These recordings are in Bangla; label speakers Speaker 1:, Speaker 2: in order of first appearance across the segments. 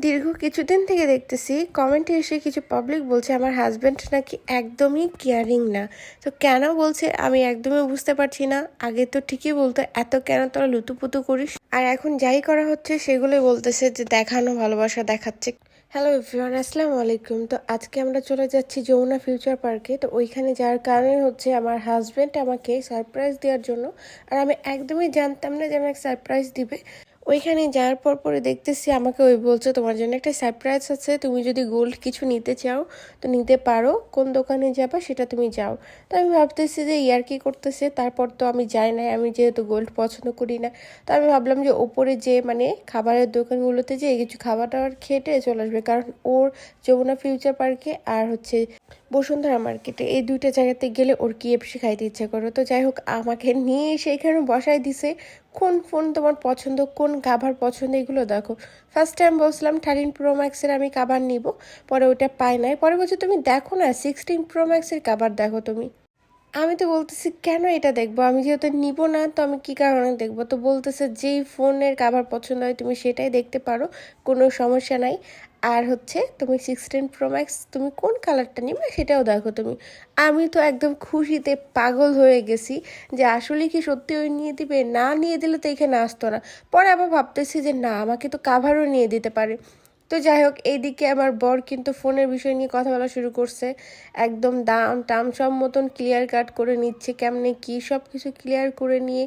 Speaker 1: দীর্ঘ কিছুদিন থেকে দেখতেছি কমেন্টে এসে কিছু পাবলিক বলছে আমার হাজব্যান্ড নাকি একদমই কেয়ারিং না। তো কেন বলছে আমি একদমই বুঝতে পারছি না। আগে তো ঠিকই বলতো এত কেন তোরা লুতুপুতু করিস, আর এখন যাই করা হচ্ছে সেগুলোই বলতেছে যে দেখানো ভালোবাসা দেখাচ্ছে। হ্যালো এভরিওয়ান, আসসালামু আলাইকুম। তো আজকে আমরা চলে যাচ্ছি যমুনা ফিউচার পার্কে। তো ওইখানে যাওয়ার কারণে হচ্ছে আমার হাজব্যান্ড আমাকে সারপ্রাইজ দেওয়ার জন্য, আর আমি একদমই জানতাম না যে আমাকে সারপ্রাইজ দিবে। ওইখানে যাওয়ার পর পরে দেখতেছি আমাকে ওই বলছে তোমার জন্য একটা সারপ্রাইজ আছে, তুমি যদি গোল্ড কিছু নিতে চাও তো নিতে পারো, কোন দোকানে যাবা সেটা তুমি যাও। তো আমি ভাবতেছি যে ইয়ার কি করতেছে, তারপর তো আমি যাই না, আমি যেহেতু গোল্ড পছন্দ করি না। তো আমি ভাবলাম যে ওপরে যে খাবারের দোকানগুলোতে যে কিছু খাবার টাবার খেটে চলে আসবে, কারণ ওর যমুনা ফিউচার পার্কে আর হচ্ছে বসুন্ধরা মার্কেটে এই দুইটা জায়গাতে গেলে ওর KFC খাইতে ইচ্ছা করে। তো যাই হোক আমাকে নিয়ে এসে এখানে বসাই দিছে। কোন ফোন তোমার পছন্দ, কোন কাভার পছন্দ, এগুলো দেখো। ফার্স্ট টাইম বলছিলাম 13 Pro Max-এর আমি কাভার নিব, পরে ওইটা পাই নাই। পরে বলছে তুমি দেখো না 16 Pro Max-এর কাভার দেখো তুমি। আমি তো বলতেছি কেন এটা দেখবো, আমি যেহেতু নিব না তো আমি কি কারণে দেখবো। তো বলতেছে যেই ফোনের কাভার পছন্দ হয় তুমি সেটাই দেখতে পারো, কোনো সমস্যা নাই। আর হচ্ছে তুমি 16 Pro Max তুমি কোন কালারটা নিবে সেটাও দেখো তুমি। আমি তো একদম খুশিতে পাগল হয়ে গেছি যে আসলে কি সত্যি ওই নিয়ে দিবে, না নিয়ে দিলে তো এখানে আসতো না। পরে আবার ভাবতেছি যে না, আমাকে তো কাভারও নিয়ে দিতে পারে। তো যাই হোক, এইদিকে আমার বর কিন্তু ফোনের বিষয় নিয়ে কথা বলা শুরু করছে। একদম দাম টাম সব মতন ক্লিয়ার কাট করে নিচ্ছে, কেমনে কি সব কিছু ক্লিয়ার করে নিয়ে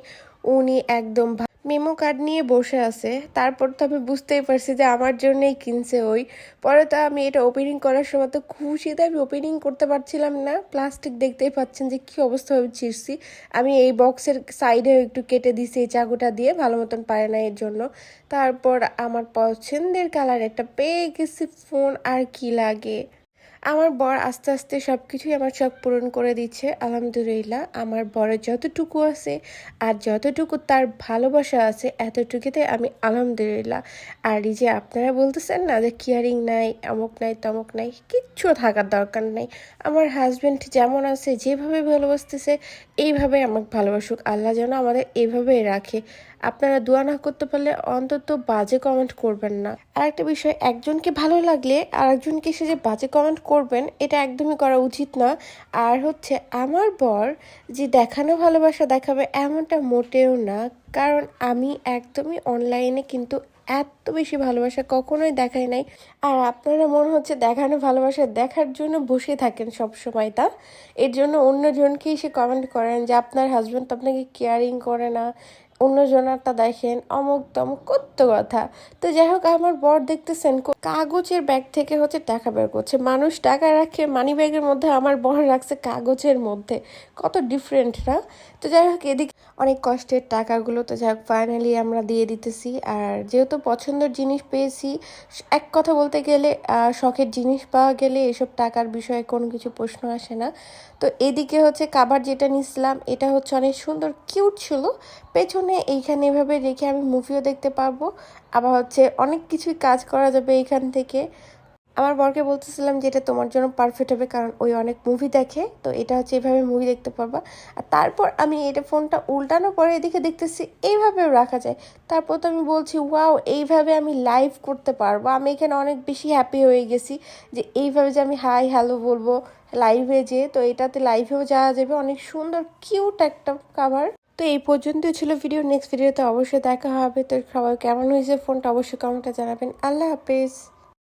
Speaker 1: উনি একদম মেমো কার্ড নিয়ে বসে আছে। তারপর তো আমি বুঝতেই পারছি যে আমার জন্যই কিনছে ওই। পরে তো আমি এটা ওপেনিং করার সময় তো খুশিতে আমি ওপেনিং করতে পারছিলাম না, প্লাস্টিক দেখতেই পাচ্ছেন যে কি অবস্থা হয়ে ছিঁড়ছি। আমি এই বক্সের সাইডে একটু কেটে দিছি এই চাকুটা দিয়ে, ভালো মতন পারে না এর জন্য। তারপর আমার পছন্দের কালার একটা পেয়ে গেছি ফোন, আর কি লাগে। আমার বর আস্তে আস্তে সব কিছুই আমার শখ পূরণ করে দিচ্ছে আলহামদুলিল্লাহ। আমার বরের যতটুকু আছে আর যতটুকু তার ভালোবাসা আছে এতটুকুতে আমি আলহামদুলিল্লাহ। আর এই যে আপনারা বলতেছেন না যে কেয়ারিং নাই, অমুক নাই তমুক নাই, কিচ্ছু থাকার দরকার নাই। আমার হাজব্যান্ড যেমন আছে, যেভাবে ভালোবাসতেছে এইভাবে আমাকে ভালোবাসুক। আল্লাহ যেন আমাদের এইভাবেই রাখে। আপনারা দোয়া না করতে পারলে অন্তত বাজে কমেন্ট করবেন না। আর একটা বিষয়, একজনকে ভালো লাগলে আর একজনকে এসে যে বাজে কমেন্ট করবেন এটা একদমই করা উচিত না। আর হচ্ছে আমার বর যে দেখানো ভালোবাসা দেখাবে এমনটা মোটেও না, কারণ আমি একদমই অনলাইনে কিন্তু এত বেশি ভালোবাসা কখনোই দেখাই নাই। আর আপনারা মনে হচ্ছে দেখানো ভালোবাসা দেখার জন্য বসে থাকেন সব সময়, তা এর জন্য অন্যজনকে এসে কমেন্ট করেন যে আপনার হাজব্যান্ড আপনাকে কেয়ারিং করে না, অন্যজনারটা দেখেন, অমুক তমুক কত কথা। তো যাই হোক, আমার বর দেখতেছেন কাগজের ব্যাগ থেকে হচ্ছে টাকা বের করছে। মানুষ টাকা রাখে মানি ব্যাগের মধ্যে, আমার বর রাখছে কাগজের মধ্যে। কত ডিফারেন্ট না। তো যাই হোক, এদিকে অনেক কষ্টের টাকাগুলো তো যাই হোক ফাইনালি আমরা দিয়ে দিতেছি। আর যেহেতু পছন্দের জিনিস পেয়েছি, এক কথা বলতে গেলে শখের জিনিস পাওয়া গেলে এসব টাকার বিষয়ে কোনো কিছু প্রশ্ন আসে না। তো এদিকে হচ্ছে কাবার যেটা নিছিলাম এটা হচ্ছে অনেক সুন্দর কিউট ছিল। পেছনে এইখানে এভাবে রেখে আমি মুভিও দেখতে পারবো, আবার হচ্ছে অনেক কিছুই কাজ করা যাবে এইখান থেকে। আমার বরকে বলতেছিলাম যে এটা তোমার জন্য পারফেক্ট হবে, কারণ ওই অনেক মুভি দেখে, তো এটা হচ্ছে এইভাবে মুভি দেখতে পারবা। আর তারপর আমি এটা ফোনটা উল্টানোর পরে এদিকে দেখতেছি এইভাবেও রাখা যায়। তারপর তো আমি বলছি ওয়াও, এইভাবে আমি লাইভ করতে পারবো। আমি এখানে অনেক বেশি হ্যাপি হয়ে গেছি যে এইভাবে যে আমি হাই হ্যালো বলবো লাইভে যে, তো এটাতে লাইভেও যাওয়া যাবে। অনেক সুন্দর কিউট একটা কাভার। তো এই পর্যন্তই ছিল ভিডিও, নেক্সট ভিডিওতে অবশ্যই দেখা হবে। তো সবাই কেমন হয়েছে ফোনটা অবশ্যই কমেন্টে জানাবেন। আল্লাহ হাফেজ।